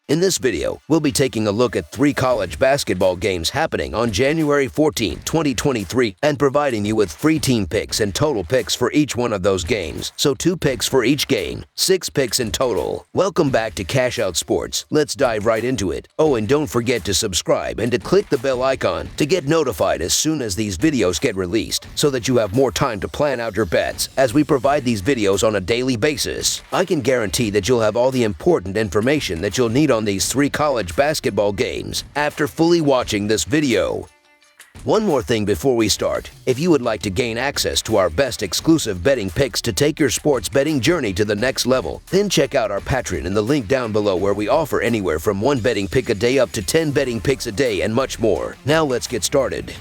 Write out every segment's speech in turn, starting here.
In this video, we'll be taking a look at 3 college basketball games happening on January 14, 2023, and providing you with free team picks and total picks for each one of those games. So 2 picks for each game, 6 picks in total. Welcome back to Cash Out Sports. Let's dive right into it. Oh, and don't forget to subscribe and to click the bell icon to get notified as soon as these videos get released, so that you have more time to plan out your bets as we provide these videos on a daily basis. I can guarantee that you'll have all the important information that you'll need on these 3 college basketball games after fully watching this video. One more thing before we start. If you would like to gain access to our best exclusive betting picks to take your sports betting journey to the next level, then check out our Patreon in the link down below, where we offer anywhere from 1 betting pick a day up to 10 betting picks a day and much more. Now let's get started.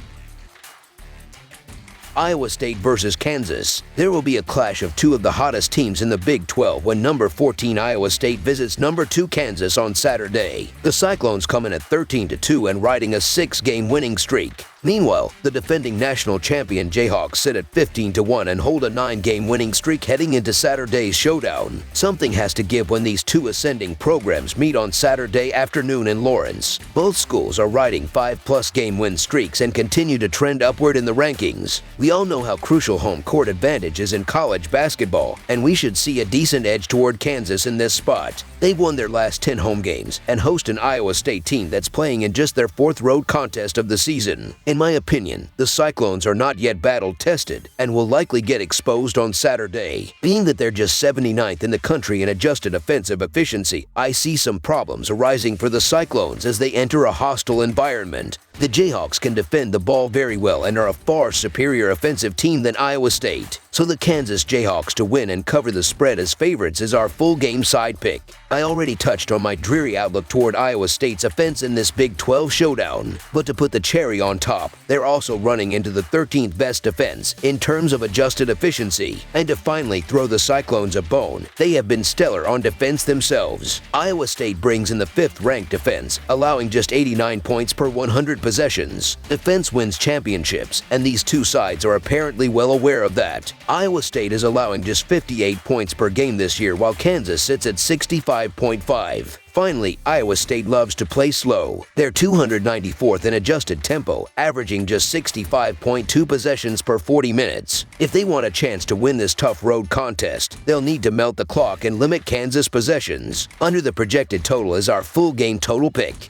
Iowa State versus Kansas. There will be a clash of 2 of the hottest teams in the Big 12 when number 14 Iowa State visits number 2 Kansas on Saturday. The Cyclones come in at 13-2 and riding a 6-game winning streak. Meanwhile, the defending national champion Jayhawks sit at 15-1 and hold a 9-game winning streak heading into Saturday's showdown. Something has to give when these 2 ascending programs meet on Saturday afternoon in Lawrence. Both schools are riding 5+ game win streaks and continue to trend upward in the rankings. We all know how crucial home court advantage is in college basketball, and we should see a decent edge toward Kansas in this spot. They've won their last 10 home games and host an Iowa State team that's playing in just their 4th road contest of the season. In my opinion, the Cyclones are not yet battle-tested and will likely get exposed on Saturday. Being that they're just 79th in the country in adjusted offensive efficiency, I see some problems arising for the Cyclones as they enter a hostile environment. The Jayhawks can defend the ball very well and are a far superior offensive team than Iowa State. So the Kansas Jayhawks to win and cover the spread as favorites is our full game side pick. I already touched on my dreary outlook toward Iowa State's offense in this Big 12 showdown, but to put the cherry on top, they're also running into the 13th best defense in terms of adjusted efficiency. And to finally throw the Cyclones a bone, they have been stellar on defense themselves. Iowa State brings in the 5th ranked defense, allowing just 89 points per 100 possessions. Defense wins championships, and these 2 sides are apparently well aware of that. Iowa State is allowing just 58 points per game this year, while Kansas sits at 65.5. Finally, Iowa State loves to play slow. They're 294th in adjusted tempo, averaging just 65.2 possessions per 40 minutes. If they want a chance to win this tough road contest, they'll need to melt the clock and limit Kansas possessions. Under the projected total is our full game total pick.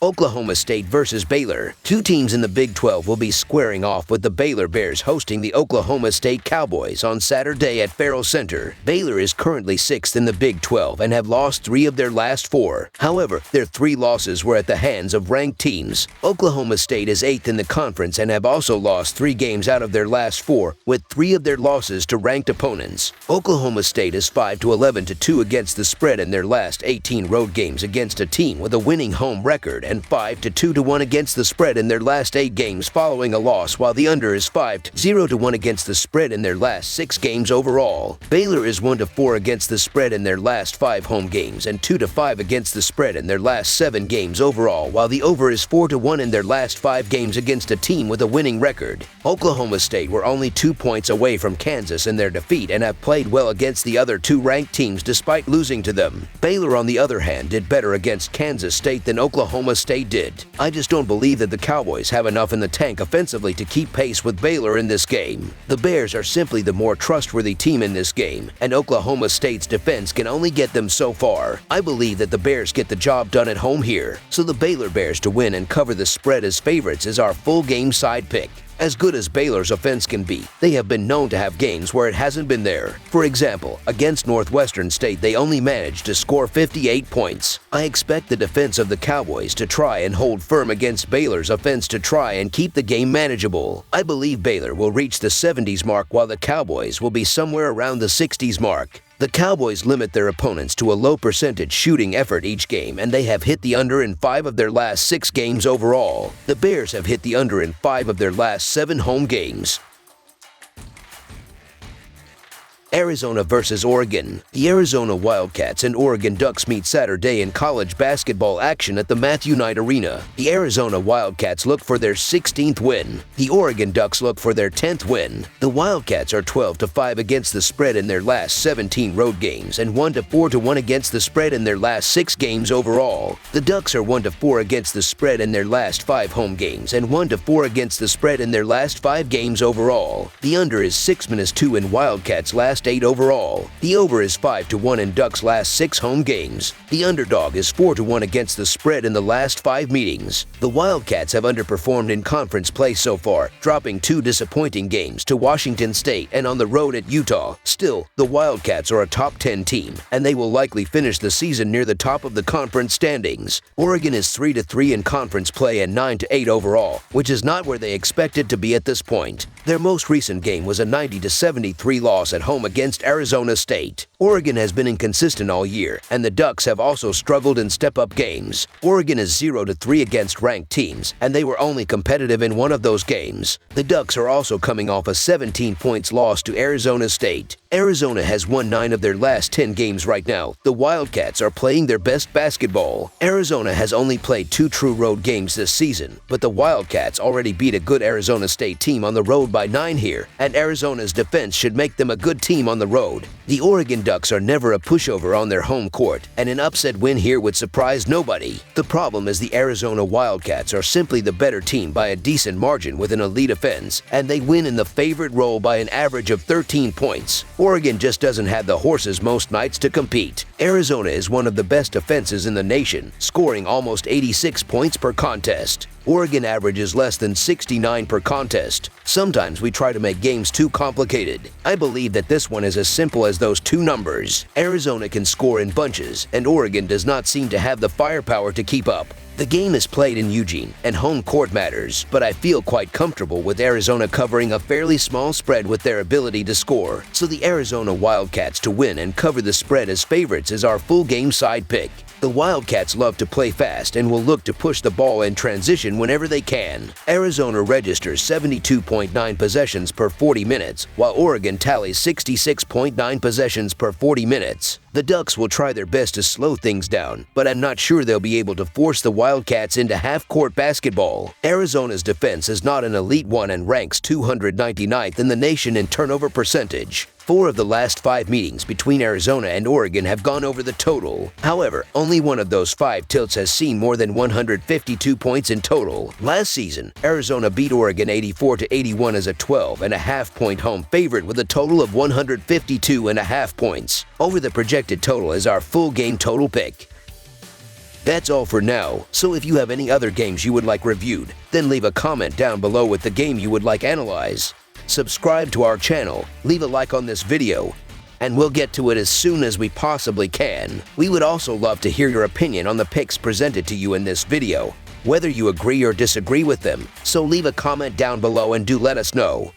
Oklahoma State versus Baylor. 2 teams in the Big 12 will be squaring off, with the Baylor Bears hosting the Oklahoma State Cowboys on Saturday at Farrell Center. Baylor is currently 6th in the Big 12 and have lost 3 of their last 4. However, their 3 losses were at the hands of ranked teams. Oklahoma State is 8th in the conference and have also lost 3 games out of their last 4, with 3 of their losses to ranked opponents. Oklahoma State is 5-11-2 against the spread in their last 18 road games against a team with a winning home record, and 5-2-1 against the spread in their last 8 games following a loss, while the under is 5-0-1 against the spread in their last 6 games overall. Baylor is 1-4 against the spread in their last 5 home games and 2-5 against the spread in their last 7 games overall, while the over is 4-1 in their last 5 games against a team with a winning record. Oklahoma State were only 2 points away from Kansas in their defeat and have played well against the other 2 ranked teams despite losing to them. Baylor, on the other hand, did better against Kansas State than Oklahoma State did. I just don't believe that the Cowboys have enough in the tank offensively to keep pace with Baylor in this game. The Bears are simply the more trustworthy team in this game, and Oklahoma State's defense can only get them so far. I believe that the Bears get the job done at home here, so the Baylor Bears to win and cover the spread as favorites is our full game side pick. As good as Baylor's offense can be, they have been known to have games where it hasn't been there. For example, against Northwestern State, they only managed to score 58 points. I expect the defense of the Cowboys to try and hold firm against Baylor's offense to try and keep the game manageable. I believe Baylor will reach the 70s mark, while the Cowboys will be somewhere around the 60s mark. The Cowboys limit their opponents to a low percentage shooting effort each game, and they have hit the under in 5 of their last 6 games overall. The Bears have hit the under in 5 of their last 7 home games. Arizona versus Oregon. The Arizona Wildcats and Oregon Ducks meet Saturday in college basketball action at the Matthew Knight Arena. The Arizona Wildcats look for their 16th win. The Oregon Ducks look for their 10th win. The Wildcats are 12-5 against the spread in their last 17 road games and 1-4-1 against the spread in their last 6 games overall. The Ducks are 1-4 against the spread in their last 5 home games and 1-4 against the spread in their last 5 games overall. The under is 6-2 in Wildcats' last 8 overall. The over is 5-1 in Ducks' last 6 home games. The underdog is 4-1 against the spread in the last 5 meetings. The Wildcats have underperformed in conference play so far, dropping 2 disappointing games to Washington State and on the road at Utah. Still, the Wildcats are a top 10 team, and they will likely finish the season near the top of the conference standings. Oregon is 3-3 in conference play and 9-8 overall, which is not where they expected to be at this point. Their most recent game was a 90-73 loss at home against Arizona State. Oregon has been inconsistent all year, and the Ducks have also struggled in step-up games. Oregon is 0-3 against ranked teams, and they were only competitive in one of those games. The Ducks are also coming off a 17-point loss to Arizona State. Arizona has won 9 of their last 10 games right now. The Wildcats are playing their best basketball. Arizona has only played 2 true road games this season, but the Wildcats already beat a good Arizona State team on the road by 9 here, and Arizona's defense should make them a good team on the road. The Oregon Ducks are never a pushover on their home court, and an upset win here would surprise nobody. The problem is the Arizona Wildcats are simply the better team by a decent margin with an elite offense, and they win in the favorite role by an average of 13 points. Oregon just doesn't have the horses most nights to compete. Arizona is one of the best offenses in the nation, scoring almost 86 points per contest. Oregon averages less than 69 per contest. Sometimes we try to make games too complicated. I believe that this one is as simple as those 2 numbers. Arizona can score in bunches, and Oregon does not seem to have the firepower to keep up. The game is played in Eugene, and home court matters, but I feel quite comfortable with Arizona covering a fairly small spread with their ability to score. So the Arizona Wildcats to win and cover the spread as favorites is our full game side pick. The Wildcats love to play fast and will look to push the ball in transition whenever they can. Arizona registers 72.9 possessions per 40 minutes, while Oregon tallies 66.9 possessions per 40 minutes. The Ducks will try their best to slow things down, but I'm not sure they'll be able to force the Wildcats into half-court basketball. Arizona's defense is not an elite one and ranks 299th in the nation in turnover percentage. 4 of the last 5 meetings between Arizona and Oregon have gone over the total. However, only one of those 5 tilts has seen more than 152 points in total. Last season, Arizona beat Oregon 84-81 as a 12.5-point home favorite with a total of 152.5 points. Over the projected total is our full game total pick. That's all for now, so if you have any other games you would like reviewed, then leave a comment down below with the game you would like analyzed. Subscribe to our channel, leave a like on this video, and we'll get to it as soon as we possibly can. We would also love to hear your opinion on the picks presented to you in this video, whether you agree or disagree with them, so leave a comment down below and do let us know.